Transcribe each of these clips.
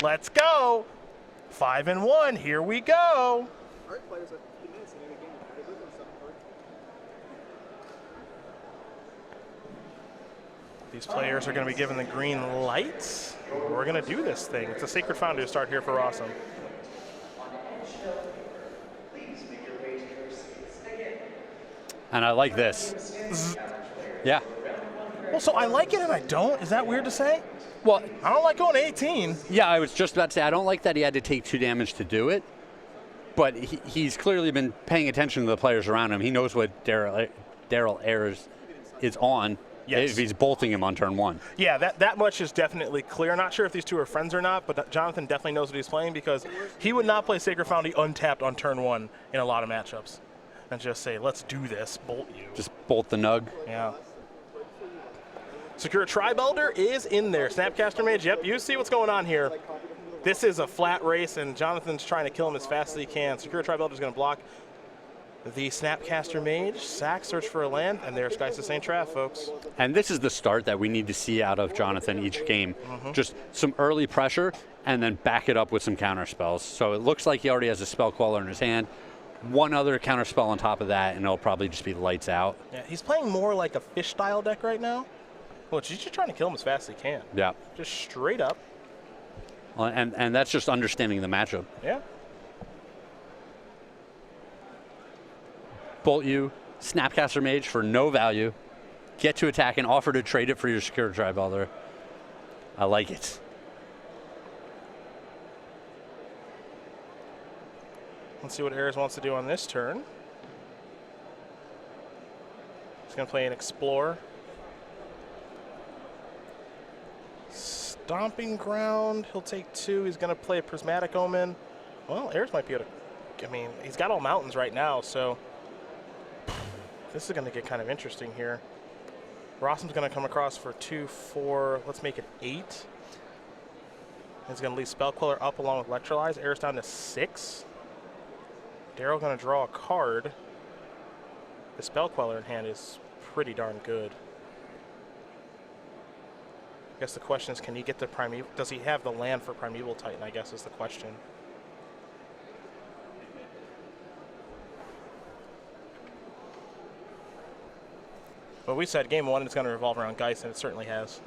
Let's go. 5-1. Here we go. These players are going to be given the green light. We're going to do this thing. It's a Sacred Foundry to start here for Rosum. And I like this. Yeah. Well, so I like it and I don't. Is that weird to say? Well, I don't like going 18. Yeah, I was just about to say, I don't like that he had to take 2 damage to do it. But he's clearly been paying attention to the players around him. He knows what Daryl Ayers is on. Yes. If he's bolting him on turn 1. Yeah, that much is definitely clear. Not sure if these two are friends or not, but Jonathan definitely knows what he's playing because he would not play Sacred Foundry untapped on turn 1 in a lot of matchups. And just say, let's do this, bolt you. Just bolt the nug. Yeah. Secure Tribe Elder is in there. Snapcaster Mage, yep, you see what's going on here. This is a flat race, and Jonathan's trying to kill him as fast as he can. Secure Tribe Elder is going to block the Snapcaster Mage. Sack, search for a land, and there's Sky Sustain Trap, folks. And this is the start that we need to see out of Jonathan each game. Just some early pressure, and then back it up with some counter spells. So it looks like he already has a Spell Queller in his hand. One other counter spell on top of that, and it'll probably just be lights out. Yeah, he's playing more like a fish style deck right now. Well, he's just trying to kill him as fast as he can. Yeah. Just straight up. Well, and that's just understanding the matchup. Yeah. Bolt you, Snapcaster Mage for no value. Get to attack and offer to trade it for your Secure Tribe Elder. I like it. Let's see what Ayers wants to do on this turn. He's going to play an Explorer. Stomping Ground, he'll take 2. He's going to play a Prismatic Omen. Well, Ayers might be able to, I mean, he's got all mountains right now, so this is going to get kind of interesting here. Rosum's going to come across for 2, 4, let's make it 8. He's going to leave Spell Queller up along with Electrolyze. Ayers down to 6. Daryl going to draw a card. The Spell Queller in hand is pretty darn good. I guess the question is, can he get the Primeval? Does he have the land for Primeval Titan, I guess is the question. But we said game 1 is going to revolve around Geist, and it certainly has.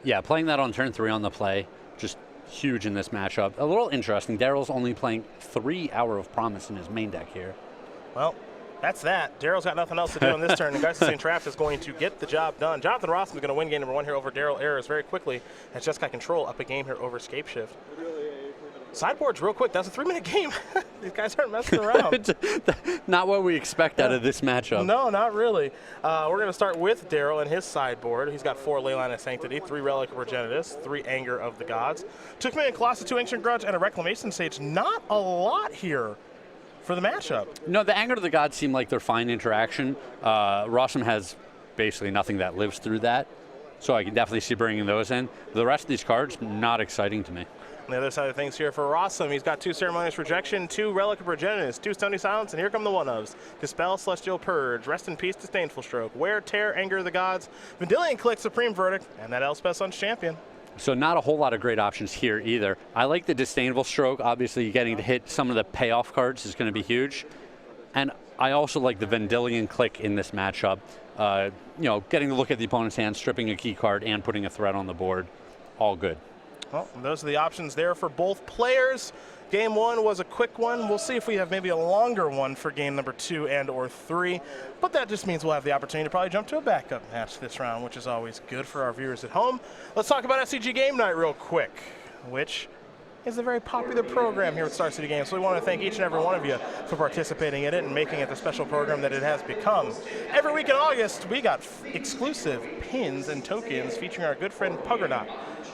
Yeah, playing that on turn 3 on the play, just huge in this matchup. A little interesting. Daryl's only playing 3 Hour of Promise in his main deck here. Well, that's that. Daryl's got nothing else to do on this turn, and Geist Sustain Trap is going to get the job done. Jonathan Rosum is going to win game number 1 here over Daryl Ayers very quickly, as Jeskai Control up a game here over Scape Shift. Sideboards real quick. That's a 3-minute game. These guys aren't messing around. Not what we expect out of this matchup. No, not really. We're going to start with Daryl and his sideboard. He's got 4 Leyline of Sanctity, 3 Relic of Progenitus, 3 Anger of the Gods, 2 Command Colossus, 2 Ancient Grudge, and a Reclamation Sage. Not a lot here for the matchup. No, the Anger of the Gods seem like they're fine interaction. Rosum has basically nothing that lives through that, so I can definitely see bringing those in. The rest of these cards, not exciting to me. On the other side of things here for Rosum, he's got 2 Ceremonious Rejection, 2 Relic of Progenitus, 2 Stony Silence, and here come the one-ofs. Dispel, Celestial Purge, Rest in Peace, Disdainful Stroke, Wear, Tear, Anger of the Gods, Vendilion Click, Supreme Verdict, and that Elspeth Sun's Champion. So not a whole lot of great options here either. I like the Disdainful Stroke. Obviously, getting to hit some of the payoff cards is going to be huge. And I also like the Vendilion Click in this matchup. You know, getting to look at the opponent's hand, stripping a key card, and putting a threat on the board. All good. Well, those are the options there for both players. Game 1 was a quick one. We'll see if we have maybe a longer one for game number 2 and or 3. But that just means we'll have the opportunity to probably jump to a backup match this round, which is always good for our viewers at home. Let's talk about SCG Game Night real quick, which is a very popular program here at Star City Games. So we want to thank each and every one of you for participating in it and making it the special program that it has become. Every week in August, we got exclusive pins and tokens featuring our good friend Puggernot,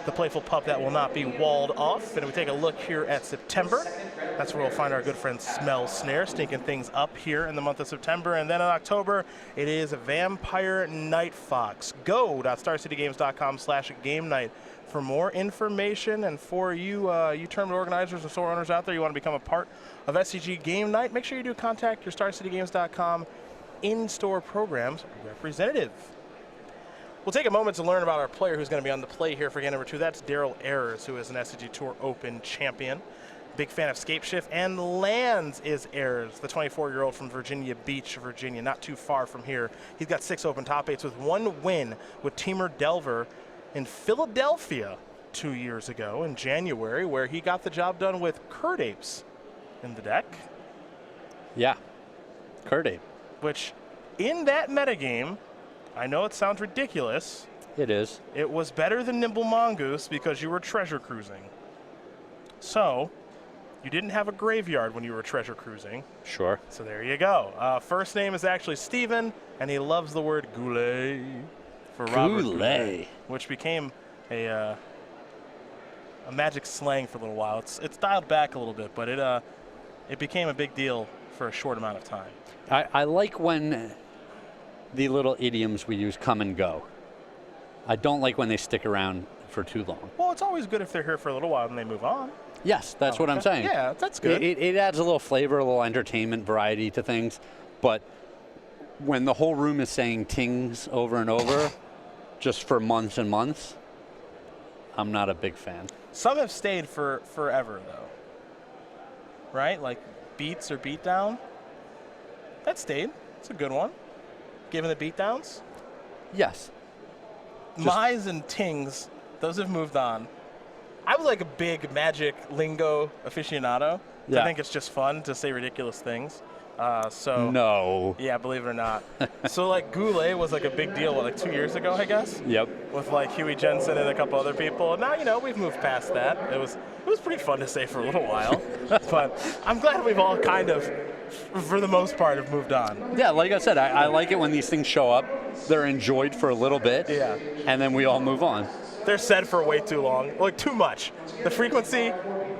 the playful pup that will not be walled off. And if we take a look here at September, that's where we'll find our good friend Smell Snare stinking things up here in the month of September. And then in October, it is Vampire Night Fox. Go.starcitygames.com/game night for more information. And for you, you tournament organizers and store owners out there, you want to become a part of SCG Game Night, make sure you do contact your StarCityGames.com in-store programs representative. We'll take a moment to learn about our player who's going to be on the play here for game number 2. That's Daryl Ayers, who is an SCG Tour Open champion. Big fan of Scape Shift, and lands is Ayers, the 24-year-old from Virginia Beach, Virginia, not too far from here. He's got 6 open top 8s with 1 win with Teamer Delver in Philadelphia 2 years ago in January, where he got the job done with Curd Apes in the deck. Yeah, Curd Ape. Which, in that metagame, I know it sounds ridiculous. It is. It was better than Nimble Mongoose because you were treasure cruising. So, you didn't have a graveyard when you were treasure cruising. Sure. So there you go. First name is actually Steven, and he loves the word goulet for Robert Goulet, which became a Magic slang for a little while. It's dialed back a little bit, but it became a big deal for a short amount of time. I like when the little idioms we use come and go. I don't like when they stick around for too long. Well, it's always good if they're here for a little while and they move on. Yes, that's what I'm saying. Yeah, that's good. It adds a little flavor, a little entertainment variety to things. But when the whole room is saying tings over and over, just for months and months, I'm not a big fan. Some have stayed for forever, though. Right? Like beats or beatdown. That stayed. It's a good one. Given the beatdowns. Yes. Mize and tings, those have moved on. I was like a big Magic lingo aficionado. Yeah. I think it's just fun to say ridiculous things. So no. Yeah, believe it or not. So like goulet was like a big deal, like 2 years ago, I guess. Yep. With like Huey Jensen and a couple other people. And now, we've moved past that. It was pretty fun to say for a little while. But I'm glad we've all kind of, for the most part, have moved on. Yeah, like I said, I like it when these things show up. They're enjoyed for a little bit. Yeah. And then we all move on. They're said for way too long, like too much. The frequency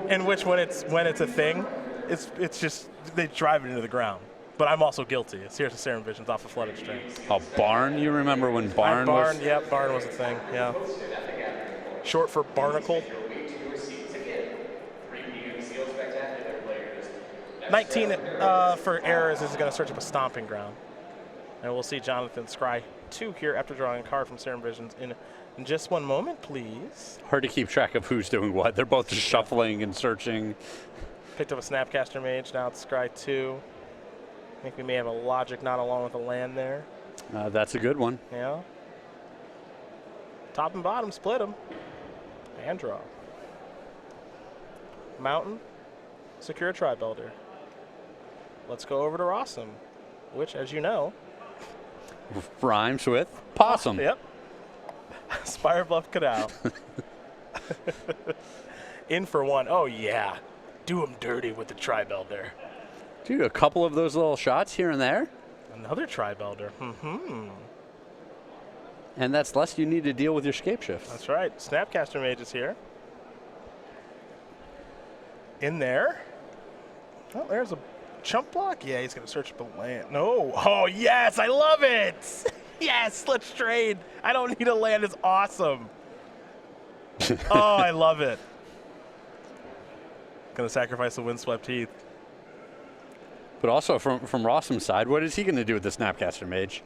in which when it's a thing, it's just they drive it into the ground. But I'm also guilty. It's Here's the Serum Visions off of Flooded Strings. Oh, Barn? You remember when Barn was? Yeah, Barn was a thing. Yeah. Short for Barnacle. 19 for Errors is going to search up a Stomping Ground. And we'll see Jonathan Scry 2 here after drawing a card from Serum Visions in just one moment, please. Hard to keep track of who's doing what. They're both just shuffling and searching. Picked up a Snapcaster Mage, now it's Scry 2. I think we may have a Logic not along with a land there. That's a good one. Yeah. Top and bottom, split them. And draw. Mountain, secure Tri-Builder. Let's go over to Rosum, which, as you know, rhymes with possum. Yep. Spire Bluff Canal. In for 1. Oh, yeah. Do him dirty with the Tri-Builder. Dude, a couple of those little shots here and there. Another Tri-Builder. Mm-hmm. And that's less you need to deal with your Scape Shifts. That's right. Snapcaster Mage is here. In there. Oh, there's a chump block. Yeah, he's going to search the land. No. Oh, yes. I love it. Yes, let's trade. I don't need a land. It's awesome. Oh, I love it. Going to sacrifice the Windswept Heath. But also from Rosum's side, what is he going to do with the Snapcaster Mage?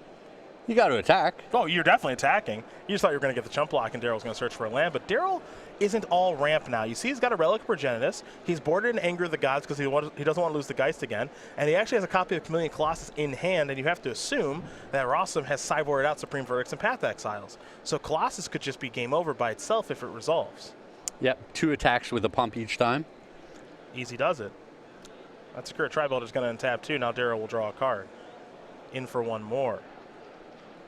You got to attack. Oh, you're definitely attacking. You just thought you were going to get the chump block and Daryl's going to search for a land, but Daryl isn't all ramp now. You see he's got a Relic of Progenitus. He's boarded in Anger of the Gods because he doesn't want to lose the Geist again, and he actually has a copy of Chameleon Colossus in hand, and you have to assume that Rosum has sideboarded out Supreme Verdicts and Path Exiles. So Colossus could just be game over by itself if it resolves. Yep, 2 attacks with a pump each time. Easy does it. That Secure Tri-Builder is going to untap too. Now Daryl will draw a card. In for 1 more.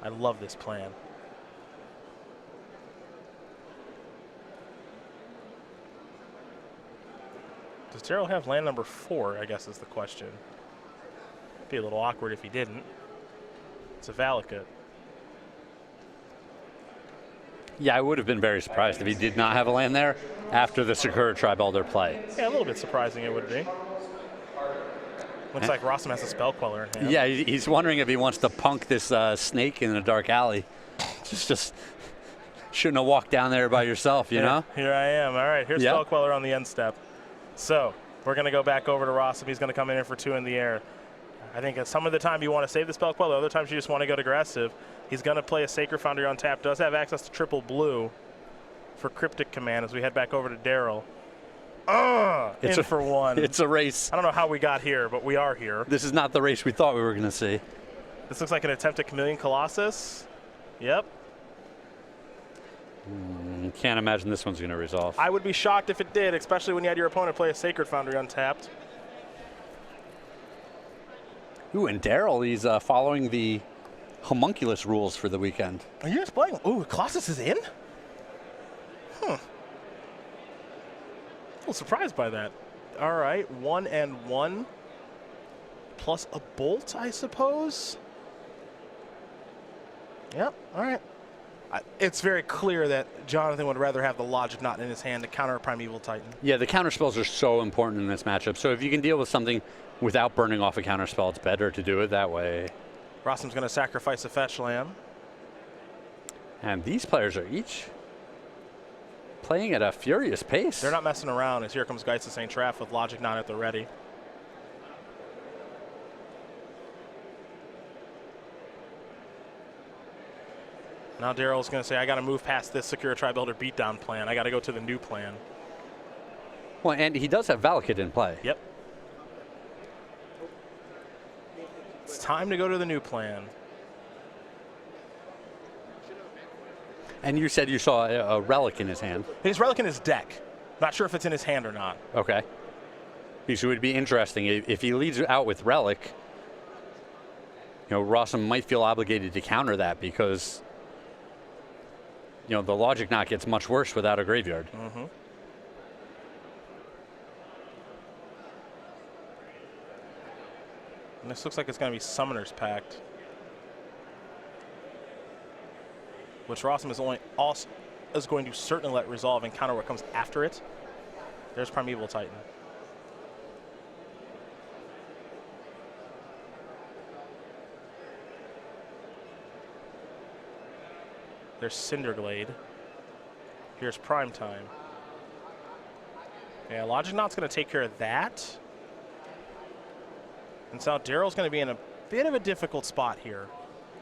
I love this plan. Does Daryl have land number 4, I guess is the question. Be a little awkward if he didn't. It's a Valakut. Yeah, I would have been very surprised if he did not have a land there after the Secure Tri-Builder play. Yeah, a little bit surprising it would be. Looks like Rosum has a Spell Queller in hand. Yeah, he's wondering if he wants to punk this snake in a dark alley. Just shouldn't have walked down there by yourself, you know? Here I am. All right, here's Spell Queller on the end step. So we're going to go back over to Rosum. He's going to come in here for 2 in the air. I think at some of the time you want to save the spell queller, other times you just want to go aggressive. He's going to play a Sacred Foundry on tap, does have access to triple blue for Cryptic Command as we head back over to Daryl. In for one. It's a race. I don't know how we got here, but we are here. This is not the race we thought we were going to see. This looks like an attempt at Chameleon Colossus. Yep. Can't imagine this one's going to resolve. I would be shocked if it did, especially when you had your opponent play a Sacred Foundry untapped. Ooh, and Daryl, he's following the homunculus rules for the weekend. Are you just playing? Ooh, Colossus is in? A little surprised by that. All right, 1 and 1 plus a bolt, I suppose. Yep, all right. It's very clear that Jonathan would rather have the Logic Knot in his hand to counter a Primeval Titan. Yeah, the counter spells are so important in this matchup. So if you can deal with something without burning off a counter spell, it's better to do it that way. Rosum's going to sacrifice a Fetch Land. And these players are each playing at a furious pace. They're not messing around as here comes Geist of St. Traff with Logic Knot at the ready. Now Daryl's going to say, I got to move past this Secure Tri-Builder beatdown plan. I got to go to the new plan. Well, and he does have Valakut in play. Yep. It's time to go to the new plan. And you said you saw a relic in his hand. His relic in his deck. Not sure if it's in his hand or not. Okay. Because it would be interesting if he leads out with relic. You know, Rosum might feel obligated to counter that because, you know, the Logic Knot gets much worse without a graveyard. Mm-hmm. And this looks like it's going to be Summoner's Pact, which Rosum is going to certainly let resolve and counter what comes after it. There's Primeval Titan. There's Cinderglade. Here's Prime Time. Yeah, Logic Knot's going to take care of that. And so Daryl's going to be in a bit of a difficult spot here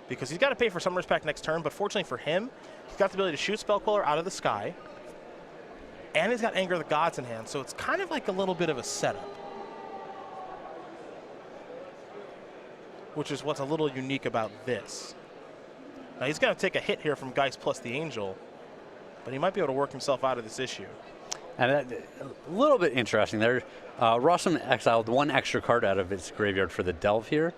because he's got to pay for Summoner's Pact next turn, but fortunately for him, he's got the ability to shoot Spell Queller out of the sky, and he's got Anger of the Gods in hand, so it's kind of like a little bit of a setup, which is what's a little unique about this. Now he's going to take a hit here from Geist plus the Angel, but he might be able to work himself out of this issue. And a little bit interesting there. Rosum exiled one extra card out of his graveyard for the Delve here,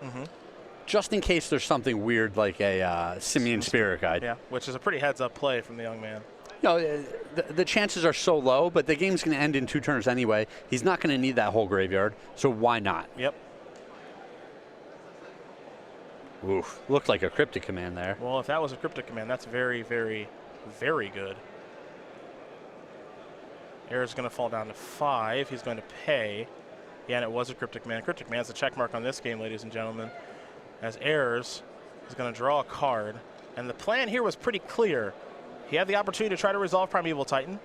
just in case there's something weird like a Simian Spirit Guide. Yeah, which is a pretty heads-up play from the young man. You know, the chances are so low, but the game's going to end in 2 turns anyway. He's not going to need that whole graveyard, so why not? Yep. Oof, looked like a Cryptic Command there. Well, if that was a Cryptic Command, that's very, very, very good. Ayers going to fall down to 5. He's going to pay. Yeah, and it was a Cryptic Command. Cryptic Command's the check mark on this game, ladies and gentlemen, as Ayers is going to draw a card. And the plan here was pretty clear. He had the opportunity to try to resolve Primeval Titan.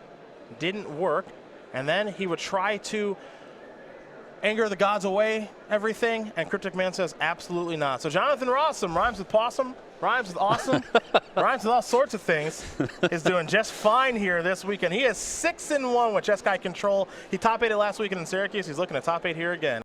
Didn't work. And then he would try to Anger the Gods away everything, and Cryptic Man says absolutely not. So Jonathan Rosum, rhymes with possum, rhymes with awesome, rhymes with all sorts of things, is doing just fine here this weekend. He is 6-1 with Jeskai Control. He top 8 last weekend in Syracuse. He's looking at top 8 here again.